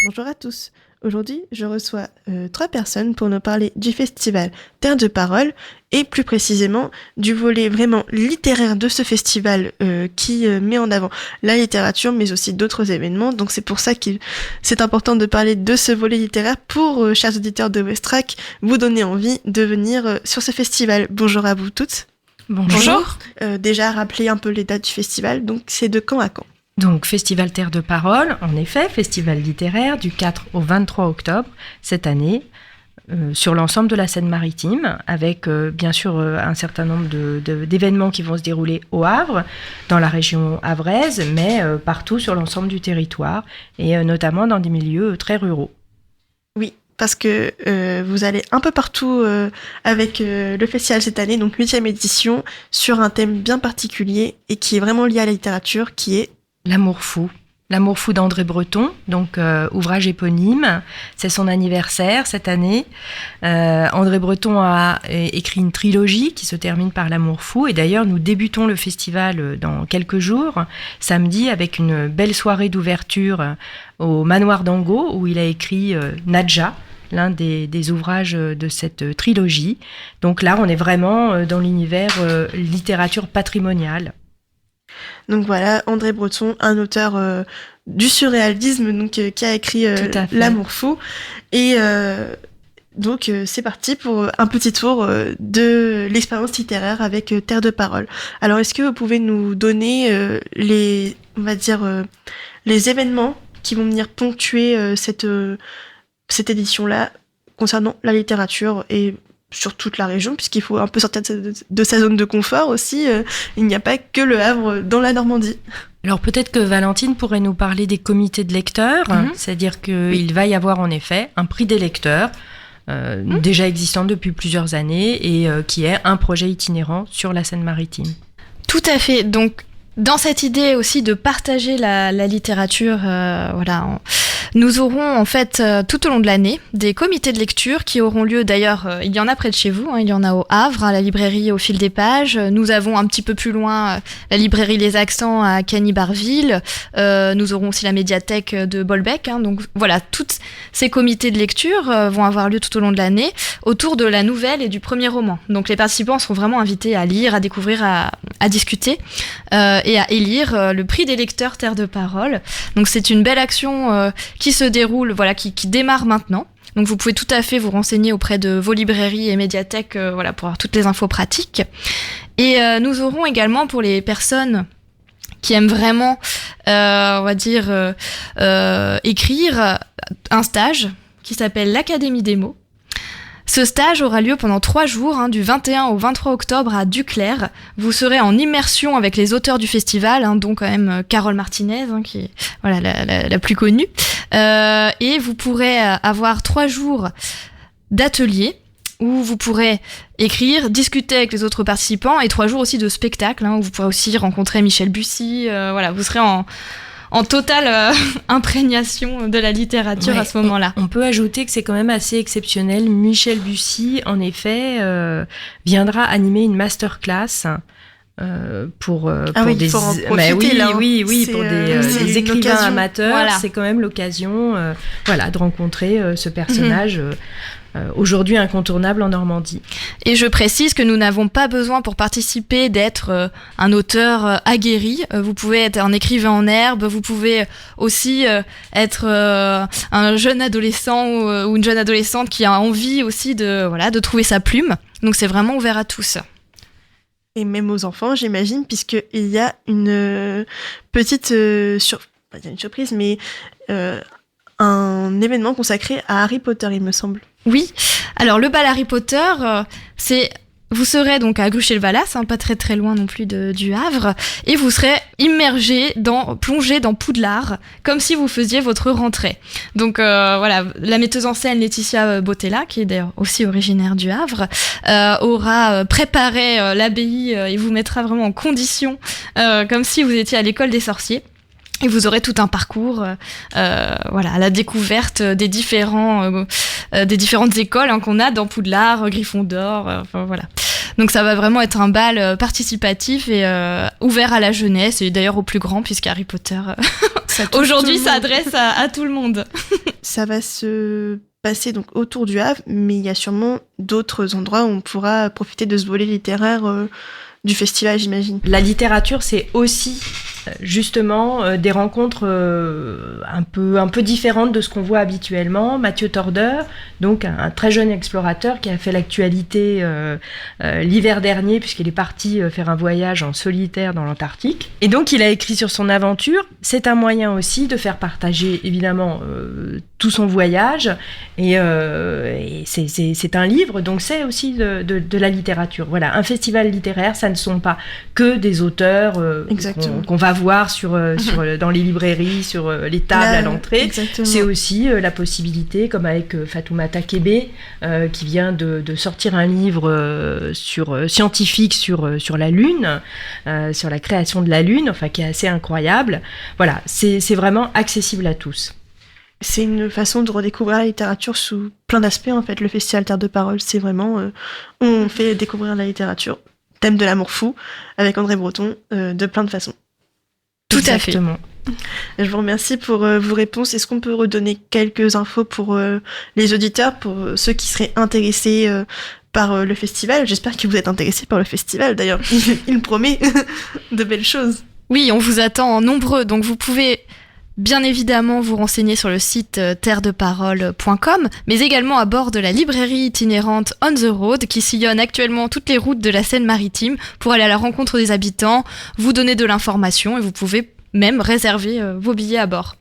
Bonjour à tous. Aujourd'hui, je reçois 3 personnes pour nous parler du festival Terre de Parole et plus précisément du volet vraiment littéraire de ce festival qui met en avant la littérature mais aussi d'autres événements. Donc c'est pour ça que c'est important de parler de ce volet littéraire pour, chers auditeurs de Westrack, vous donner envie de venir sur ce festival. Bonjour à vous toutes. Bonjour. Déjà, rappeler un peu les dates du festival. Donc c'est de quand à quand ? Donc, Festival Terre de Parole, en effet, festival littéraire du 4 au 23 octobre cette année, sur l'ensemble de la Seine-Maritime, avec bien sûr un certain nombre d'événements qui vont se dérouler au Havre, dans la région havraise, mais partout sur l'ensemble du territoire, et notamment dans des milieux très ruraux. Oui, parce que vous allez un peu partout avec le festival cette année, donc 8e édition, sur un thème bien particulier et qui est vraiment lié à la littérature, qui est L'amour fou d'André Breton, donc ouvrage éponyme, c'est son anniversaire cette année. André Breton a écrit une trilogie qui se termine par L'amour fou, et d'ailleurs nous débutons le festival dans quelques jours, samedi, avec une belle soirée d'ouverture au Manoir d'Angot, où il a écrit Nadja, l'un des ouvrages de cette trilogie. Donc là, on est vraiment dans l'univers littérature patrimoniale. Donc voilà, André Breton, un auteur du surréalisme, donc qui a écrit L'amour fou. Et donc c'est parti pour un petit tour de l'expérience littéraire avec Terre de Parole. Alors est-ce que vous pouvez nous donner les événements qui vont venir ponctuer cette édition-là concernant la littérature et sur toute la région, puisqu'il faut un peu sortir de sa zone de confort aussi. Il n'y a pas que le Havre dans la Normandie. Alors peut-être que Valentine pourrait nous parler des comités de lecteurs, c'est-à-dire qu'il va y avoir en effet un prix des lecteurs, déjà existant depuis plusieurs années et qui est un projet itinérant sur la Seine-Maritime. Tout à fait, donc dans cette idée aussi de partager la littérature, nous aurons en fait tout au long de l'année des comités de lecture qui auront lieu, d'ailleurs il y en a près de chez vous, il y en a au Havre, à la librairie Au Fil des Pages, nous avons un petit peu plus loin la librairie Les Accents à Cagny-Barville, nous aurons aussi la médiathèque de Bolbec, donc voilà, tous ces comités de lecture vont avoir lieu tout au long de l'année autour de la nouvelle et du premier roman. Donc les participants seront vraiment invités à lire, à découvrir, à discuter et à élire le prix des lecteurs Terre de Parole. Donc c'est une belle action qui se déroule, qui démarre maintenant. Donc vous pouvez tout à fait vous renseigner auprès de vos librairies et médiathèques pour avoir toutes les infos pratiques. Et nous aurons également, pour les personnes qui aiment vraiment, écrire, un stage qui s'appelle l'Académie des mots. Ce stage aura lieu pendant 3 jours, du 21 au 23 octobre à Duclair. Vous serez en immersion avec les auteurs du festival, dont quand même Carole Martinez, qui est la plus connue. Et vous pourrez avoir 3 jours d'atelier où vous pourrez écrire, discuter avec les autres participants, et 3 jours aussi de spectacle, où vous pourrez aussi rencontrer Michel Bussy. Vous serez en totale imprégnation de la littérature à ce moment-là. On peut ajouter que c'est quand même assez exceptionnel. Michel Bussy, en effet, viendra animer une masterclass pour des faut en profiter, pour des écrivains amateurs. Voilà. C'est quand même l'occasion de rencontrer ce personnage aujourd'hui incontournable en Normandie. Et je précise que nous n'avons pas besoin pour participer d'être un auteur aguerri. Vous pouvez être un écrivain en herbe, vous pouvez aussi être un jeune adolescent ou une jeune adolescente qui a envie aussi de trouver sa plume. Donc c'est vraiment ouvert à tous. Et même aux enfants, j'imagine, puisqu'il y a une petite une surprise, mais un événement consacré à Harry Potter, il me semble. Oui, alors le bal Harry Potter, vous serez donc à Gruchet-le-Valas, pas très très loin non plus du Havre, et vous serez plongé dans Poudlard, comme si vous faisiez votre rentrée. Donc la metteuse en scène Laetitia Bottella, qui est d'ailleurs aussi originaire du Havre, aura préparé l'abbaye et vous mettra vraiment en condition, comme si vous étiez à l'école des sorciers. Et vous aurez tout un parcours à la découverte des différentes écoles qu'on a dans Poudlard, Gryffondor, Donc ça va vraiment être un bal participatif et ouvert à la jeunesse et d'ailleurs aux plus grands, puisqu'Harry Potter Ça touche Aujourd'hui, tout le ça monde. adresse à tout le monde. Ça va se passer donc autour du Havre, mais il y a sûrement d'autres endroits où on pourra profiter de ce volet littéraire du festival, j'imagine. La littérature, c'est aussi justement des rencontres un peu différentes de ce qu'on voit habituellement. Mathieu Tordeur, donc un très jeune explorateur qui a fait l'actualité l'hiver dernier puisqu'il est parti faire un voyage en solitaire dans l'Antarctique. Et donc il a écrit sur son aventure. C'est un moyen aussi de faire partager évidemment tout son voyage et c'est un livre, donc c'est aussi de la littérature. Voilà, un festival littéraire, ça ne sont pas que des auteurs qu'on va voir dans les librairies, sur les tables à l'entrée. Exactement. C'est aussi la possibilité, comme avec Fatoumata Kébé, qui vient de sortir un livre scientifique sur la Lune, sur la création de la Lune, enfin qui est assez incroyable. Voilà, c'est vraiment accessible à tous. C'est une façon de redécouvrir la littérature sous plein d'aspects, en fait. Le festival Terre de Parole, c'est vraiment... on fait découvrir la littérature, thème de l'amour fou, avec André Breton, de plein de façons. Tout Exactement. à fait. Je vous remercie pour vos réponses. Est-ce qu'on peut redonner quelques infos pour les auditeurs, pour ceux qui seraient intéressés par le festival? J'espère que vous êtes intéressés par le festival, d'ailleurs. Il promet de belles choses. Oui, on vous attend nombreux, donc vous pouvez... bien évidemment vous renseigner sur le site terredeparole.com, mais également à bord de la librairie itinérante On the Road qui sillonne actuellement toutes les routes de la Seine-Maritime pour aller à la rencontre des habitants, vous donner de l'information et vous pouvez même réserver vos billets à bord.